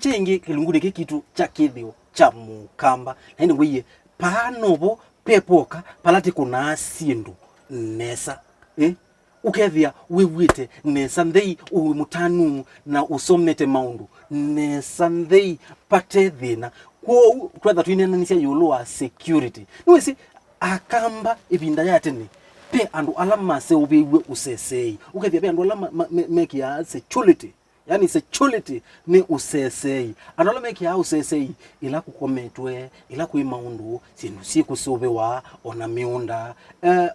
chengi kilunguni kitu cha Kithio cha Mukamba naindi wiye panobo pepoka palati kuna asindu nesa ukethia wiwite nesa ndei mutanu na usomete maundu nesa ndei pate thina kwa twatha twinenanisia yulu wa security niwesi akamba ibinda yatene pe andu alama se ubiwe Useseei ukethia pe andu alama make ya security yani security ni Useseei andu make ya Useseei ila kukometwe ila kuimaundu sindu sikusubewa ona miunda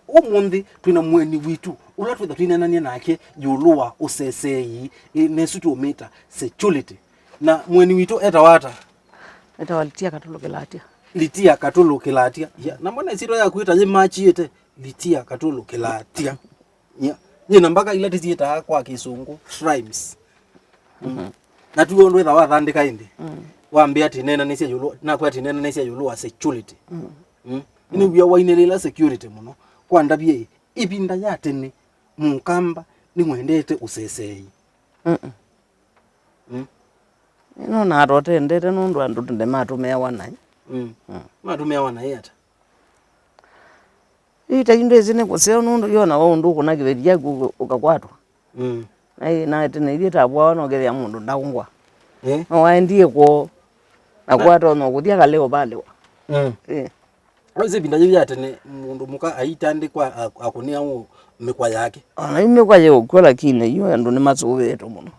umundi twina mweni witu ula twatha twinenania nake yulu wa Useseei nesu tumita security na mweni witu etawata walitia katulukelatia litia katulukelatia ya na mbona isiro ya kuita je machi yete litia katulukelatia ya nyina mpaka ile tizieta kwa kisungu rhymes na tuondo etha wathandika indi waambia ati nena nesia yulu na kwa ati nena nesia yulu wa security ini bya wainelela security muno kwa ndabie ibinda yatene Mukamba ni mwendete Useseei ino na rote ndete nundu andu ndende matumea wana matumea wana yeta ita inde zine kuseo nundu yona wa undu kuna kivedia ukakwatwa na tene ile tabwa no gethia mundu ndakungwa no waendie ko na kwatwa no kuthia kaleo balewa Oze binda yeye atene mundu muka aitande kwa akunia u mekwa yake ana imekwa yo kola kine yo andu ni matsuweto muno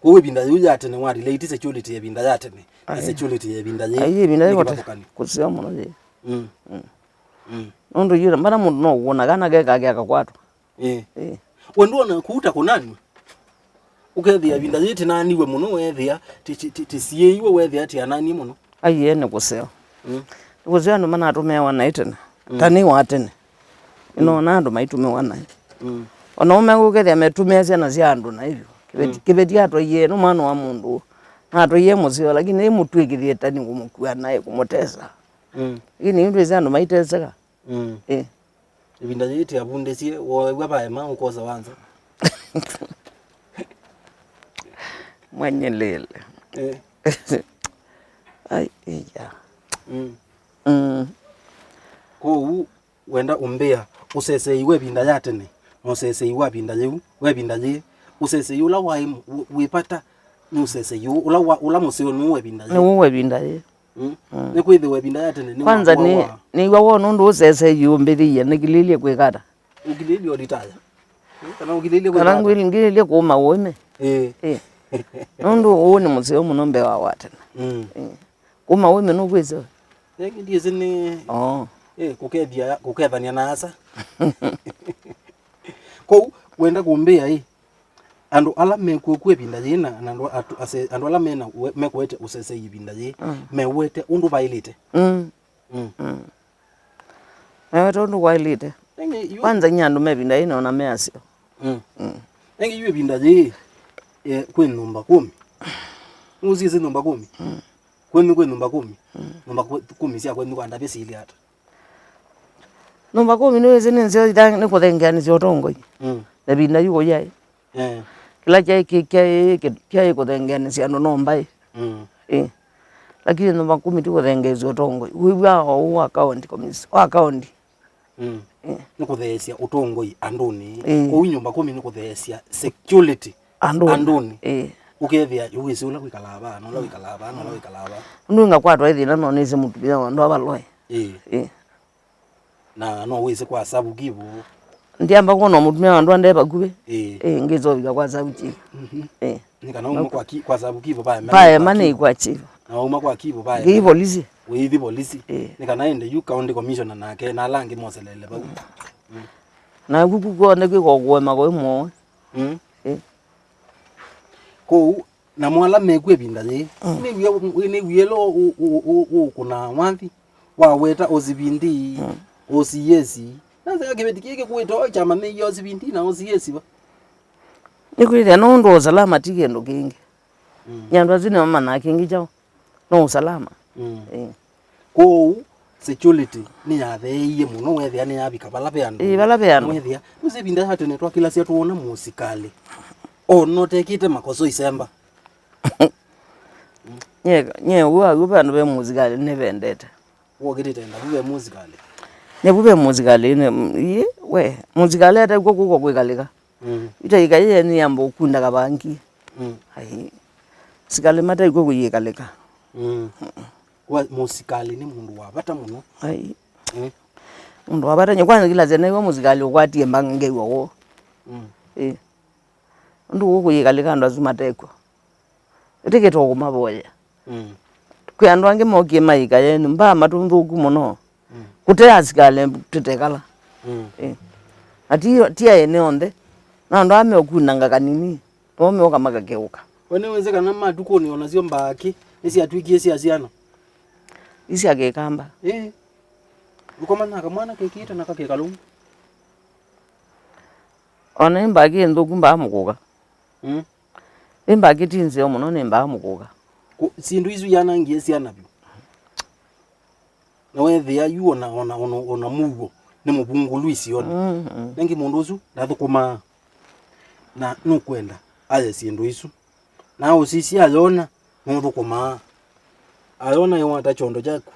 Kuwe binda yuja atene wari late security ya binda yatene security ya binda ye ayi binda yote kusia muno je ondo yira mbana mundu no wona kana geka akakwatwa wendo na kuuta kunani ukethia binda yete nani we muno wethia tisie iwe wethia ati anani muno ayi ene kusia kusia ndo mana atumea wana itene tani watene ino na ndo maitume wana ona umengo kethia metumea ciana cia andu na hivyo kibetia to ye no mwana wa mundu na to ye musio lakini mutwikithie tani ngumukua naye kumotesa ini ndu zanu maiteseka ibinda yete abundesie wo bae ma ukoza wanza mwanyelele ai ya ko wenda umbea Useseei we binda yatene Useseei wa binda yu we binda ye Useseei ula wa wipata ni Useseei ula musio ni we binda ye ni we binda ye ne kwithe we binda yatene ni kwanza ni wawo nundu Useseei umbiriye nikililie kwikata ukililie oditaya kana ukililie kwikata kana ngililie kuma wone nundu uone musio muno mbe wa watene kuma wone no kwizo ndiye zini kukethania na asa ko wenda kumbea andu ala mekukwe binda yina andu ala mena mekwete Useseei binda ye mewete undu bailite mewete undu bailite kwanza nyandu mebinda yina ona measio ngi yue binda ye kwe numba 10 uzize numba 10 kwe numba 10 numba 10 sia kwe kwanda besili hata numba 10 niweze nenzio ita ni kuthengeani cio tongoi binda yuko yai kila chai kuthengeani cia no mbai lakini numba 10 tu kuthengezio tongoi wiwa o account komisi o account ni kuthesia utongoi anduni ko nyumba 10 ni kuthesia security anduni ukethia yuwisi ula kwikalaba no la kwikalaba ndu ngakwatwa ithina no nise mutubia wandu abaloe na no wise kwa sabu kibu ndiamba kuno mutumia wandu ande bakuwe ngizobika kwa sabu chifu nikana uma kwa sabu kibu pae mane kwa chifu na uma kwa kibu pae ngi polisi withi polisi nikana ende you county commissioner nake na langi moselele ba na gugu ko ne ko gwema ko mo ko na mwala mekwe binda ye ni wielo kuna wanthi wa weta ozibindi osiyesi nasa kibetiki kuito chama me ozibindi na osiyesi ba nikwire no ndo salama tikendo kingi nyandu azine mama na kingi chao no salama ko security ni yatheiye muno wethia ni yabika balabe andu balabe andu wethia usibinda hatene twa kila cia tuona musikali no tekite makoso isemba nye uwa bantu be musical ne vendete wogirite nda bube musical ne bube musical ne we musical ata kuko kwikalika ita ikaye ni yambo kunda kabangi ai sikale mata iko kuyikalika wa musical ni mundu wabata muno ai mundu wabata nyakwana kila zene wa musical okwatie mbange wo ndu kuyikalika ndo azumateko ite to kumaboya kyandu ange mokie maika yenu mba matunduku muno kute asikale tutekala ati tia ene onde na ndo ame okunanga kanini ome okamaka keuka wene wezekana matuko ni onazio mbaki isi atwikie isi asiana isi agekamba ukomana akamwana kekita nakakekalumu ona imbaki nduku mba amukuka imbaki tinze omuno ne mba amukuka sindu izu yana ngiesi anabyo na wethia yu ona mugo ne mubungulu isiona nengi mundu uzu ndathukuma na nukwenda aye sindu isu na usisi ayona muthukuma ayona yo atachondo jaku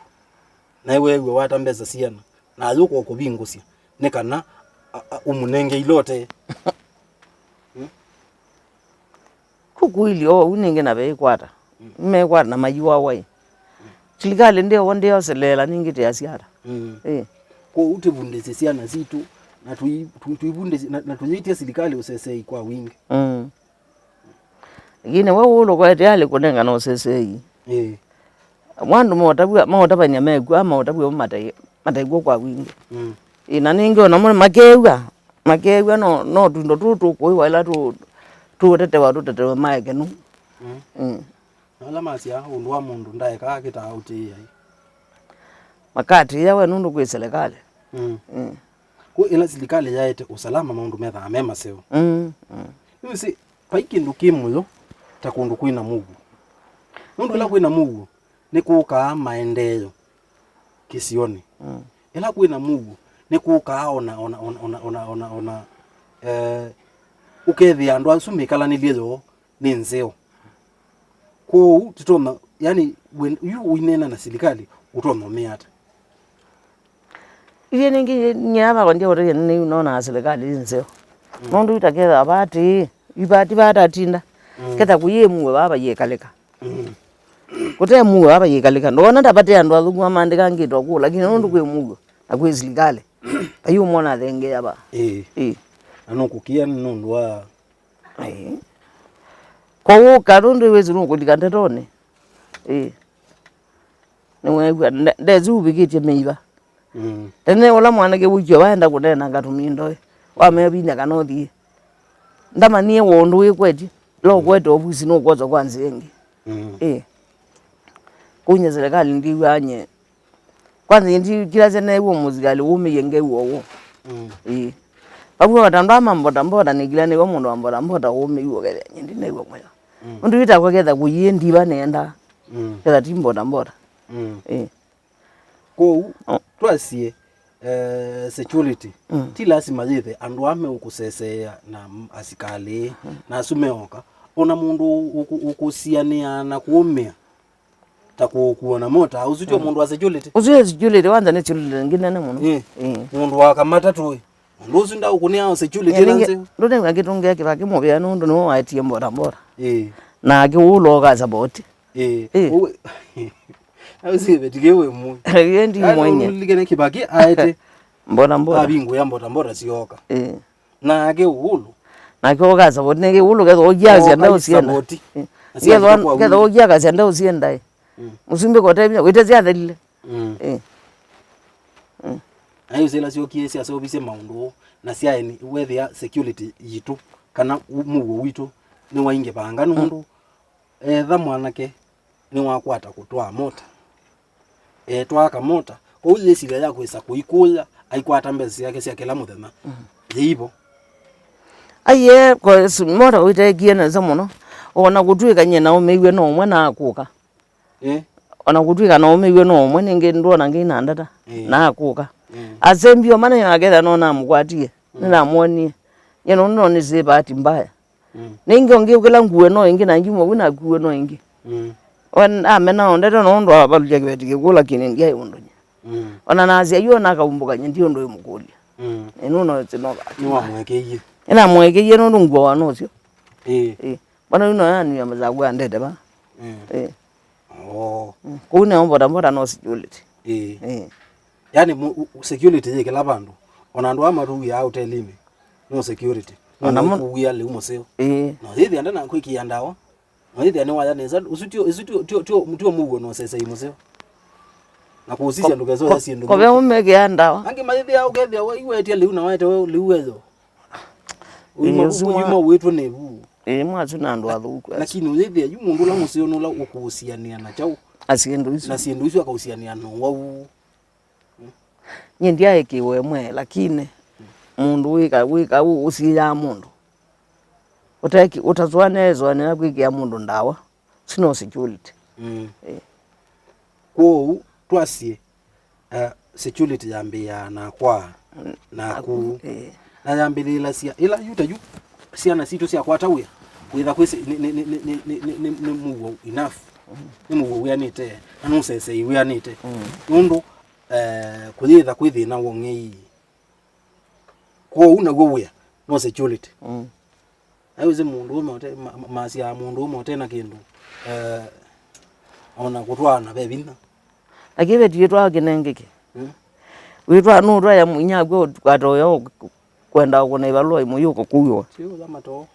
na wewe watambeza siana na yuko kubingusia nekana umunenge ilote kukuili uninge na bekwata mekwata na mayiwa wai chilikale ndio selela ningite asiara ko utevundese siana zitu na tuibunde na tuzitia serikali Useseei kwa wingi ngine wewe ulo kwa tayari kunenga na Useseei mwandu motabwa nyamegu ama otabwa mataigo kwa wingi ina ninge ona mwe makeuga no tundo tutu kwa ila tutete wa maike no ala masia undu wa mundu ndaye kakita auti ai makati yawe nundu kwa serikali ko ila serikali yaete usalama maundu metha mema seo yusi paiki ndukimuyo takundu kwina mugu nundu ila kwina mugu ni kuka maendeleo kisioni ila kwina mugu ni kuka ona ukethia andu asumikala nilio ni nzeo ko tutoma yani yu uinena na serikali utoma meata iye ningi nyaba konje ore ni unaona serikali nzeo nondu itakeza abati ibati batatinda keta kuyemwe baba yekaleka kute muwe baba yekaleka ndona ndapate andu azungwa mandika ngito ku lakini nondu kwemugo akwe serikali ayu mona thenge yaba anokukia nundu wa kwa karundu wezi nukulika ndetone niwe ndezu bigitie meiba tene ola mwana ke wikyo baenda kunena ngatumindo wamebinya kanothi ndama nie wondu wekweti lo kwete obusi no kwoza kwanzengi kunya serikali ndiwanye kwanza ndi kila zene wo muzikali umiyenge wowo babu batamba mamboda nikila ne womundu amboda umiyo kele ndi newo moyo undu ita kwaketha kuyendi banenda kela timboda ko twasie security ti lazima yethe andu ame ukusesea na asikali na sumeoka ona mundu ukusiania na kuumia takuona mota uzitio mundu wa security wanza ne security ngine na muno mundu wakamata tu mundu uzinda ukunia security lanze ndone ngakitunge yake bakimobya nundu no atie mboda na akiulo kaza boti ausibe tikewe mu yendi mwenye ligene kibaki aite mboda abingu ya mboda sioka na ake uhulu na kioka saboti neke uhulu kezo ojazi ndao sienda kezo ojaga sienda usienda musimbe kote witezia dalile ayo sela sio kiesi asobise maundu na sia ni whether security yitu kana mugo witu ni wainge banga nundu etha mwanake ni wakwata kutwa mota twaka mota ko ule sile ya kwesa kuikula aikwata mbezi yake sia kila muthema yibo aye ko mota witegie na zamuno ona gutwika nyena umeigwe no mwana akuka ona gutwika no umeigwe no mwana ninge ndona ngina ndata na akuka azembio mana yagetha no na mugwatie nina muonie yeno no ni zibati mbaya ninge onge kula nguwe no ingi na ngimo wina kuwe no ingi wan amena ondete no ndo abaluja kibeti kigula kini ndia yondo ona nazi ayo nakaumbuka ndio ndo yumukulia eno tsino ni wa mwekeye ina mwekeye no ngwa wanocio bana uno yani ya mazagwa ndete ba kuna omboda no security yani security yeke labantu ona ndo amaru ya hotelime no security ona kuya le umoseo no hivi anda na kwiki yandawa no hivi ane waya neza usutio mugo no sesa imoseo na kuhusisha ndugu zote si ndugu kwa umege yandawa ange mahivi ya ukethia iwe etia le una waite we liwezo uyuma wetu ne bu mwazu na ndo athuku lakini hivi yu mundu la museo no la ukuhusiania na chau asiendo isu na siendo isu akahusiania no wau nyendia ekiwe mwe lakini mundu wika usiya mundu utazwanezo na kwikia mundu ndawa sino security ko twasie security yambia na kwa na ku na yambilila sia ila yutaju siana situ sia kwata uya witha kwisi ni muwo enough ni muwo yanite anu sese yanite nundu kuyitha kwithina wongei ko una gowea no security aize mundu umote masia mundu umote na kindu ona kutwana bebina akibe tietwa kinengeke witwa nurwa ya munyagwe kwatoyo kwenda kuna ibalwa imuyuko kuyo sio kama to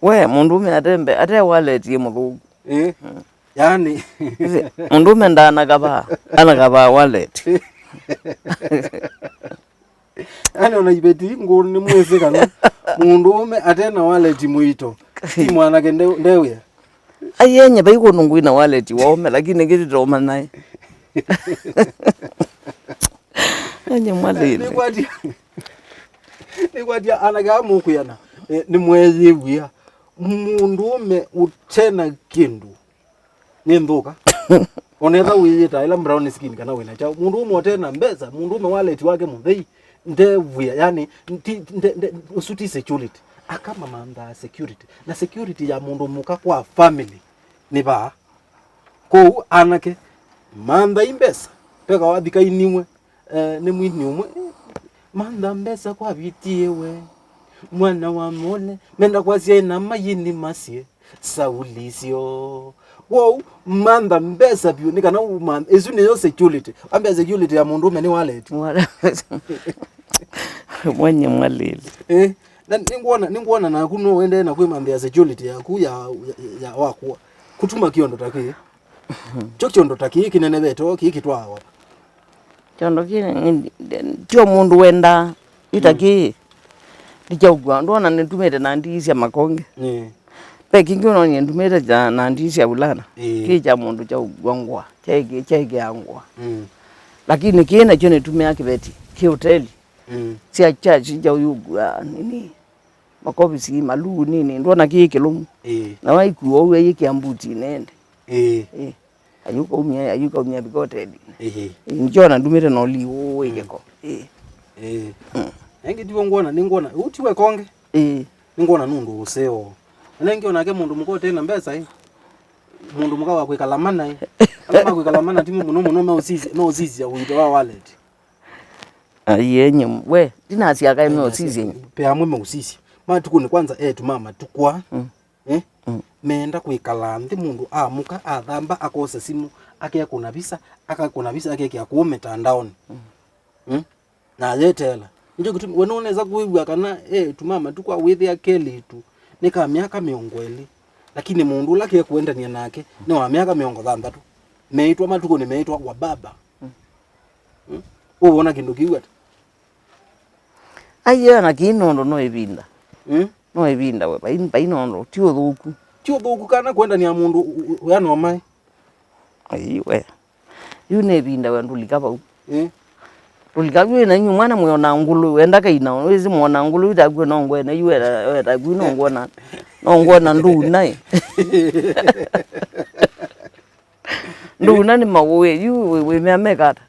we mundu atembe ate wallet yemuthu yani mundu ndana kaba wallet ana ona ibeti ngoni ni mweze kana mundu ume atena wallet muito ti mwana kende ndewe ayenye bayiko nungwina wallet wome lakini kitito manaye anye mwalile ni kwadia anagamu kuyana ni mweze bia mundu ume utena kindu ni nduka oneza uyita ila brown skin kana wena cha mundu ume utena mbeza mundu ume wallet wake mudhei ndevuya yani usuti security akama manda security na security ya mundu muka kwa family ni ba ko anake manda imbesa peka wadika inimwe ni mwini umwe manda mbesa kwa bitiewe mwana wa mole menda kwa sia na mayini masie saulisio wow manda mbesa bio ni kana manda ezune yo security ambia security ya mundu ume ni wallet mwenye mwalile na ningwana na kuno wende na kwimamba ya security ya ku ya wako kutuma kiondo taki chokyondo taki kinene beto kikitwawa kyondo kine tio mundu wenda itaki dijagwa ndona nitumete na ndisi ya makonge peki ngono nyentumete ja na ndisi ya bulana kija mundu cha ugwangwa chege angwa lakini kina chone tumia kibeti ki hoteli sia chachi ja uyugwa nini makobi malu nini ndona kikilumu na waikuo uwe yikiambuti nende ayuko umya bigote njona ndumire no liwo wekeko engi divo ngona utiwe konge ngona nundu useo nengi onake mundu mukote na mbesa mundu mukawa kwikalamana kama kwikalamana timu muno no uzizi ya uito wa wallet yenye we dinasi akaye no uzizi pe amwe usisi matukuni kwanza tumama tukwa menda kwikala nthi mundu amuka athamba akosa simu akekuna visa akekya kuume tandaoni na yetela njo kitu wena unaweza kuibwa kana tumama tukwa withia keli tu nika miaka 20 lakini mundu lake kuendania nake ni wa miaka 60 meitwa matuko ni meitwa kwa baba uona kindu kiwa aya na kinondo no ibinda no ibinda we bainondo tio thuku kana kwenda ni ya mundu yana omai aiwe yune ibinda we ndulikaba ulikabwe na nyumwana mwana ngulu wenda kaina wezi mwana ngulu itagwe nongwe na yuwe itagwe nongona ndu naye ndu nani mawe we memekata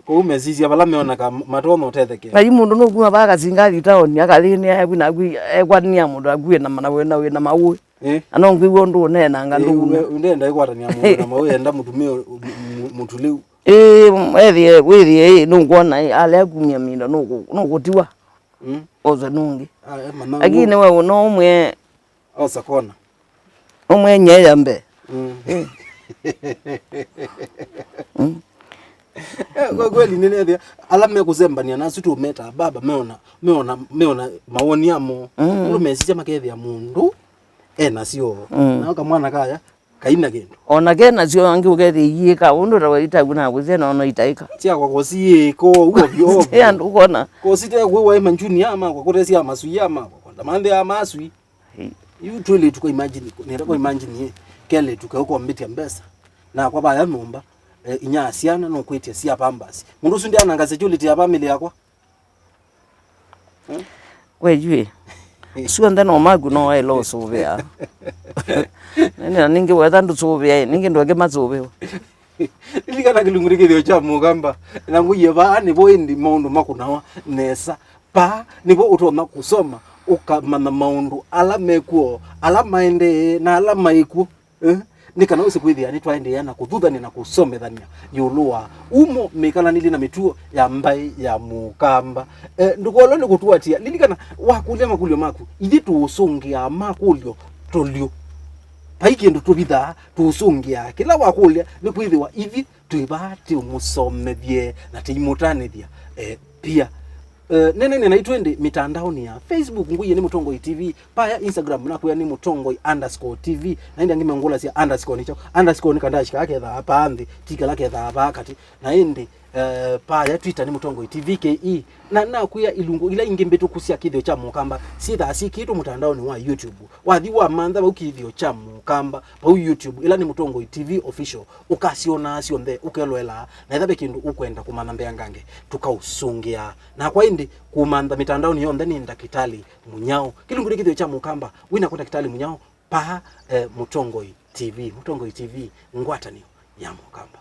ko umezizia bala meona ka matono tetheke na yimundu no kuma baka singali town yakalini abu na agwi ekwania mundu agwe na mana we na mawe anongwiwo ndu nena nga ndu ndenda ikwatania mundu na mawe enda mutumio mutuliu withie nungwona ale kumia minda nugutiwa oza nungi lakini wewe no umwe osakona umwe nyeya mbe kwa kweli nene alame kuzembania nasu tu meta baba meona maoni amo ndo mesija makethia mundu sio na kamwana kaya kaina kindu ona kena sio angi ugethi yika undu rawaita kuna kuzena ono itaika tia kwa kosi ko uko byo ya ndukona kosi te kwa manjuni ama kwa kotesi ama suyi ama kwa tamande ama asui you truly to imagine nenda ko imagine kele tukauko mbiti ambesa na kwa baya nomba inya asiana no kwetia sia pambasi mundu sundi anangaze juliti ya family yakwa wejwe sio ndano magu no ai lo so vya nene ninge wetha ndu so vya ninge ndo ke mazobe ilikana kilunguri Kithio cha Mukamba na nguye ba ni bo indi maundu makunawa nesa pa nibo utoma kusoma ukamana maundu ala mekuo ala maende na ala maiku nikana usikwithia ni twaende yana kuthudhania na kusomethania yulua umo mikala nili na mituo ya mbai ya Mukamba ndukolo ni kutuatia lilikana wakulia makulio maku ithi tuusungia makulio tolio paiki ndo tubitha tuusungia kila wakulia ni kwithiwa ithi tuibati umusomethie na timutanithia pia nene na itwende mitandao ni ya Facebook nguye ni Mutongoi TV paya Instagram na kuya ni Mutongoi_TV na indi ngime ngola sia _ nicho _ nikandashika yake tha hapa andi tika lake tha hapa kati na indi paya Twitter ni Mutongoi TV KE na kuya ilungu ila ingembetu kusia Kithio cha Mukamba sitha si kitu mutandao ni wa YouTube wathi wa mantha ba Kithio cha Mukamba pa YouTube ila ni Mutongoi TV official ukasiona asio nthe ukelwela na ithabe kindu ukwenda kumana mbea ngange tukausungia na kwa indi kumanda mitandao ni yonde ni ndakitali munyao kilunguri Kithio cha Mukamba wina kwenda kitali munyao pa Mutongoi TV ngwatani ya Mukamba.